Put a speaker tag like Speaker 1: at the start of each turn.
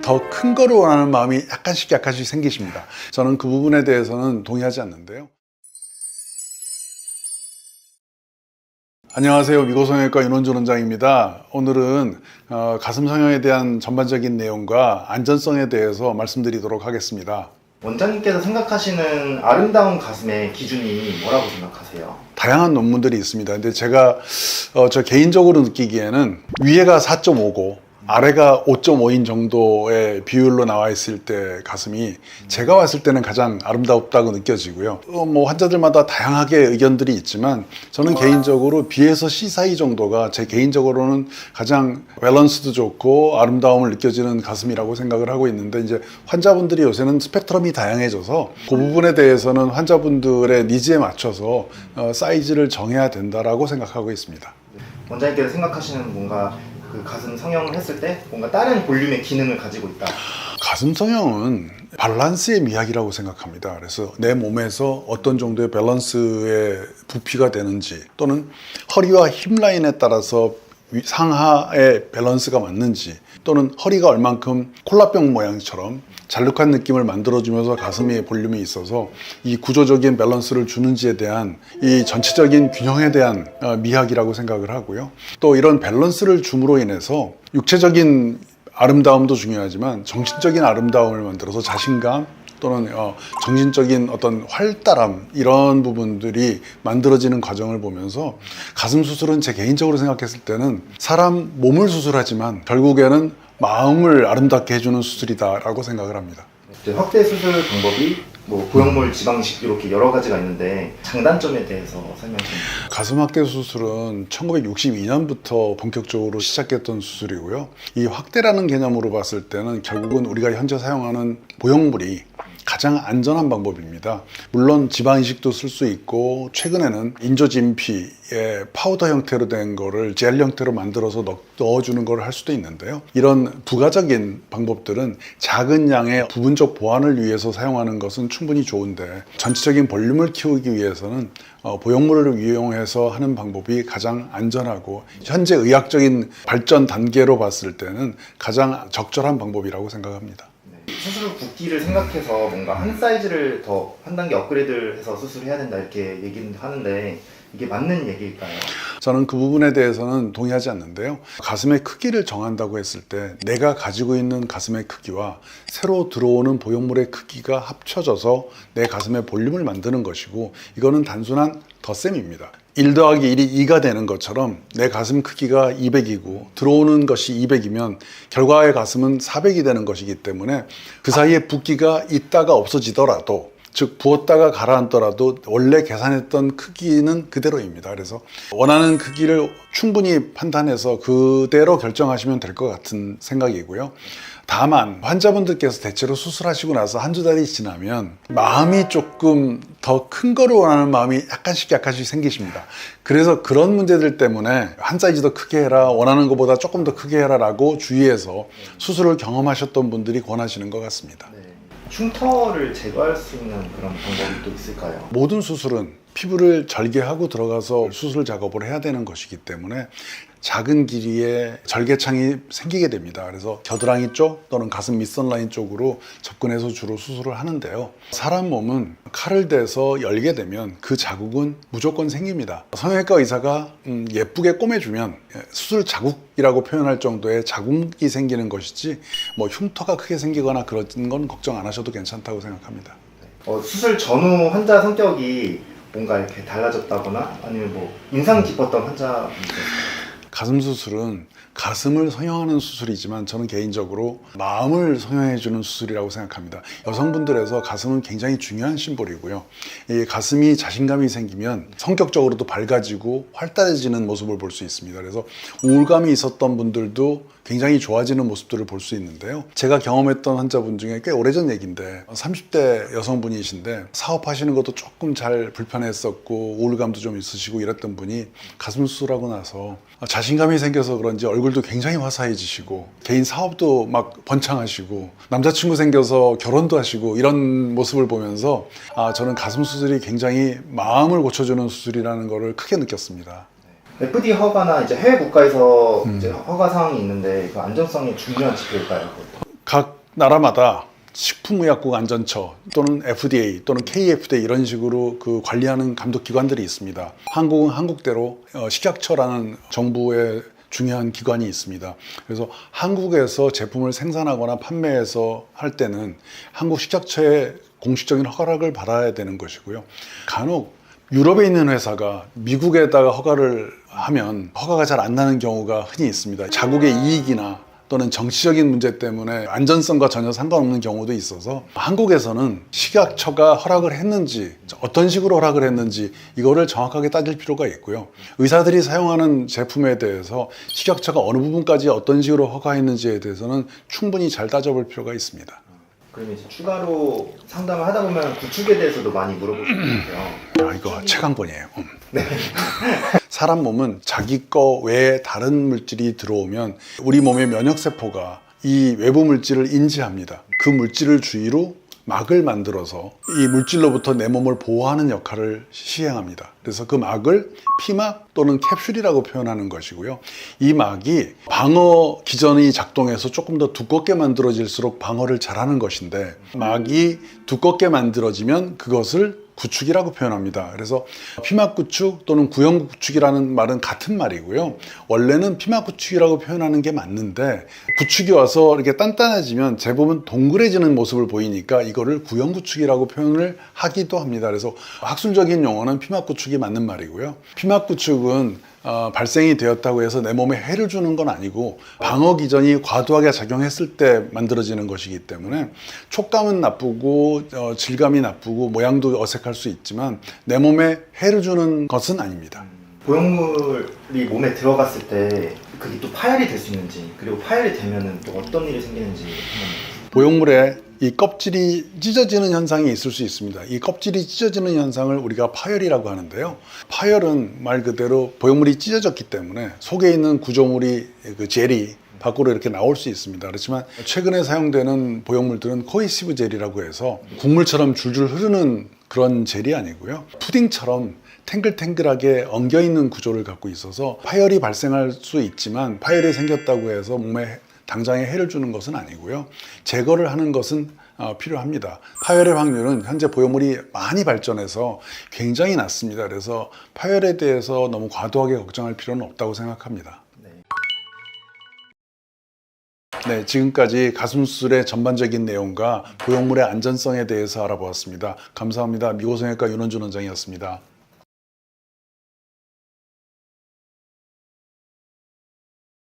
Speaker 1: 더 큰 거를 원하는 마음이 약간씩 생기십니다. 저는 그 부분에 대해서는 동의하지 않는데요. 안녕하세요. 미고성형외과 윤원준 원장입니다. 오늘은 가슴 성형에 대한 전반적인 내용과 안전성에 대해서 말씀드리도록 하겠습니다.
Speaker 2: 원장님께서 생각하시는 아름다운 가슴의 기준이 뭐라고 생각하세요?
Speaker 1: 다양한 논문들이 있습니다. 근데 제가 저 개인적으로 느끼기에는 위에가 4.5고 아래가 5.5인 정도의 비율로 나와 있을 때 가슴이 제가 봤을 때는 가장 아름답다고 느껴지고요. 뭐 환자들마다 다양하게 의견들이 있지만 저는 개인적으로 B에서 C 사이 정도가 제 개인적으로는 가장 밸런스도 좋고 아름다움을 느껴지는 가슴이라고 생각을 하고 있는데, 이제 환자분들이 요새는 스펙트럼이 다양해져서 그 부분에 대해서는 환자분들의 니즈에 맞춰서 사이즈를 정해야 된다라고 생각하고 있습니다.
Speaker 2: 원장님께서 생각하시는 뭔가 그 가슴 성형을 했을 때 뭔가 다른 볼륨의 기능을 가지고 있다.
Speaker 1: 가슴 성형은 밸런스의 미학이라고 생각합니다. 그래서 내 몸에서 어떤 정도의 밸런스의 부피가 되는지, 또는 허리와 힙 라인에 따라서 상하의 밸런스가 맞는지, 또는 허리가 얼만큼 콜라병 모양처럼 잘록한 느낌을 만들어주면서 가슴에 볼륨이 있어서 이 구조적인 밸런스를 주는지에 대한 이 전체적인 균형에 대한 미학이라고 생각을 하고요. 또 이런 밸런스를 줌으로 인해서 육체적인 아름다움도 중요하지만 정신적인 아름다움을 만들어서 자신감 또는 정신적인 어떤 활달함, 이런 부분들이 만들어지는 과정을 보면서 가슴 수술은 제 개인적으로 생각했을 때는 사람 몸을 수술하지만 결국에는 마음을 아름답게 해주는 수술이다라고 생각을 합니다.
Speaker 2: 확대 수술 방법이 뭐 보형물, 지방식 이렇게 여러 가지가 있는데 장단점에 대해서 설명 좀.
Speaker 1: 가슴 확대 수술은 1962년부터 본격적으로 시작했던 수술이고요. 이 확대라는 개념으로 봤을 때는 결국은 우리가 현재 사용하는 보형물이 가장 안전한 방법입니다. 물론 지방 이식도 쓸 수 있고, 최근에는 인조진피의 파우더 형태로 된 거를 젤 형태로 만들어서 넣어주는 걸 할 수도 있는데요. 이런 부가적인 방법들은 작은 양의 부분적 보완을 위해서 사용하는 것은 충분히 좋은데, 전체적인 볼륨을 키우기 위해서는 보형물을 이용해서 하는 방법이 가장 안전하고 현재 의학적인 발전 단계로 봤을 때는 가장 적절한 방법이라고 생각합니다.
Speaker 2: 수술 굵기를 생각해서 뭔가 한 사이즈를 더 한 단계 업그레이드를 해서 수술해야 된다 이렇게 얘기는 하는데 이게 맞는 얘기일까요?
Speaker 1: 저는 그 부분에 대해서는 동의하지 않는데요. 가슴의 크기를 정한다고 했을 때 내가 가지고 있는 가슴의 크기와 새로 들어오는 보형물의 크기가 합쳐져서 내 가슴의 볼륨을 만드는 것이고, 이거는 단순한 덧셈입니다. 1 더하기 1이 2가 되는 것처럼 내 가슴 크기가 200이고 들어오는 것이 200이면 결과의 가슴은 400이 되는 것이기 때문에 그 사이에 붓기가 있다가 없어지더라도, 즉 부었다가 가라앉더라도 원래 계산했던 크기는 그대로입니다. 그래서 원하는 크기를 충분히 판단해서 그대로 결정하시면 될 것 같은 생각이고요. 다만 환자분들께서 대체로 수술하시고 나서 한두 달이 지나면 마음이 조금 더 큰 거를 원하는 마음이 약간씩 생기십니다. 그래서 그런 문제들 때문에 한 사이즈 더 크게 해라, 원하는 것보다 조금 더 크게 해라 라고 주위에서 수술을 경험하셨던 분들이 권하시는 것 같습니다.
Speaker 2: 흉터를 제거할 수 있는 그런 방법이 또 있을까요?
Speaker 1: 모든 수술은 피부를 절개하고 들어가서 수술 작업을 해야 되는 것이기 때문에 작은 길이의 절개창이 생기게 됩니다. 그래서 겨드랑이 쪽 또는 가슴 밑선 라인 쪽으로 접근해서 주로 수술을 하는데요. 사람 몸은 칼을 대서 열게 되면 그 자국은 무조건 생깁니다. 성형외과 의사가 예쁘게 꼬매주면 수술 자국이라고 표현할 정도의 자국이 생기는 것이지, 뭐 흉터가 크게 생기거나 그런 건 걱정 안 하셔도 괜찮다고 생각합니다.
Speaker 2: 수술 전후 환자 성격이 뭔가 이렇게 달라졌다거나 아니면 뭐 인상 깊었던 환자 있었어요?
Speaker 1: 가슴 수술은 가슴을 성형하는 수술이지만 저는 개인적으로 마음을 성형해주는 수술이라고 생각합니다. 여성분들에서 가슴은 굉장히 중요한 심볼이고요. 이 가슴이 자신감이 생기면 성격적으로도 밝아지고 활달해지는 모습을 볼 수 있습니다. 그래서 우울감이 있었던 분들도 굉장히 좋아지는 모습들을 볼 수 있는데요. 제가 경험했던 환자분 중에 꽤 오래전 얘기인데 30대 여성분이신데 사업하시는 것도 조금 잘 불편했었고 우울감도 좀 있으시고 이랬던 분이 가슴 수술하고 나서 자신감이 생겨서 그런지 얼굴도 굉장히 화사해지시고 개인 사업도 막 번창하시고 남자친구 생겨서 결혼도 하시고 이런 모습을 보면서 저는 가슴 수술이 굉장히 마음을 고쳐주는 수술이라는 것을 크게 느꼈습니다.
Speaker 2: FD 허가나 이제 해외 국가에서 이제 허가 사항이 있는데 그 안전성이 중요한 지표일까요?
Speaker 1: 각 나라마다 식품의약국 안전처 또는 FDA 또는 KFDA 이런 식으로 그 관리하는 감독기관들이 있습니다. 한국은 한국대로 식약처라는 정부의 중요한 기관이 있습니다. 그래서 한국에서 제품을 생산하거나 판매해서 할 때는 한국 식약처의 공식적인 허가를 받아야 되는 것이고요. 간혹 유럽에 있는 회사가 미국에다가 허가를 하면 허가가 잘 안 나는 경우가 흔히 있습니다. 자국의 이익이나 또는 정치적인 문제 때문에 안전성과 전혀 상관없는 경우도 있어서 한국에서는 식약처가 허락을 했는지 어떤 식으로 허락을 했는지 이거를 정확하게 따질 필요가 있고요. 의사들이 사용하는 제품에 대해서 식약처가 어느 부분까지 어떤 식으로 허가했는지에 대해서는 충분히 잘 따져볼 필요가 있습니다.
Speaker 2: 그러면 이제 추가로 상담을 하다 보면 구축에 대해서도 많이 물어볼 수 있는데요.
Speaker 1: 이거 책 한 권이에요. 사람 몸은 자기 거 외에 다른 물질이 들어오면 우리 몸의 면역세포가 이 외부 물질을 인지합니다. 그 물질을 주위로 막을 만들어서 이 물질로부터 내 몸을 보호하는 역할을 시행합니다. 그래서 그 막을 피막 또는 캡슐이라고 표현하는 것이고요. 이 막이 방어 기전이 작동해서 조금 더 두껍게 만들어질수록 방어를 잘하는 것인데 막이 두껍게 만들어지면 그것을 구축이라고 표현합니다. 그래서 피막 구축 또는 구형 구축이라는 말은 같은 말이고요. 원래는 피막 구축이라고 표현하는 게 맞는데 구축이 와서 이렇게 단단해지면 대부분 동그래지는 모습을 보이니까 이거를 구형 구축이라고 표현을 하기도 합니다. 그래서 학술적인 용어는 피막 구축이 맞는 말이고요. 피막 구축은 발생이 되었다고 해서 내 몸에 해를 주는 건 아니고 방어 기전이 과도하게 작용했을 때 만들어지는 것이기 때문에 촉감은 나쁘고 질감이 나쁘고 모양도 어색할 수 있지만 내 몸에 해를 주는 것은 아닙니다.
Speaker 2: 보형물이 몸에 들어갔을 때 그게 또 파열이 될 수 있는지, 그리고 파열이 되면은 또 어떤 일이 생기는지 한번.
Speaker 1: 보형물에 이 껍질이 찢어지는 현상이 있을 수 있습니다. 이 껍질이 찢어지는 현상을 우리가 파열이라고 하는데요. 파열은 말 그대로 보형물이 찢어졌기 때문에 속에 있는 구조물이 그 젤이 밖으로 이렇게 나올 수 있습니다. 그렇지만 최근에 사용되는 보형물들은 코이시브 젤이라고 해서 국물처럼 줄줄 흐르는 그런 젤이 아니고요. 푸딩처럼 탱글탱글하게 엉겨있는 구조를 갖고 있어서 파열이 발생할 수 있지만 파열이 생겼다고 해서 몸에 당장에 해를 주는 것은 아니고요. 제거를 하는 것은 필요합니다. 파열의 확률은 현재 보형물이 많이 발전해서 굉장히 낮습니다. 그래서 파열에 대해서 너무 과도하게 걱정할 필요는 없다고 생각합니다. 네, 지금까지 가슴 수술의 전반적인 내용과 보형물의 안전성에 대해서 알아보았습니다. 감사합니다. 미고성형외과 윤원준 원장이었습니다.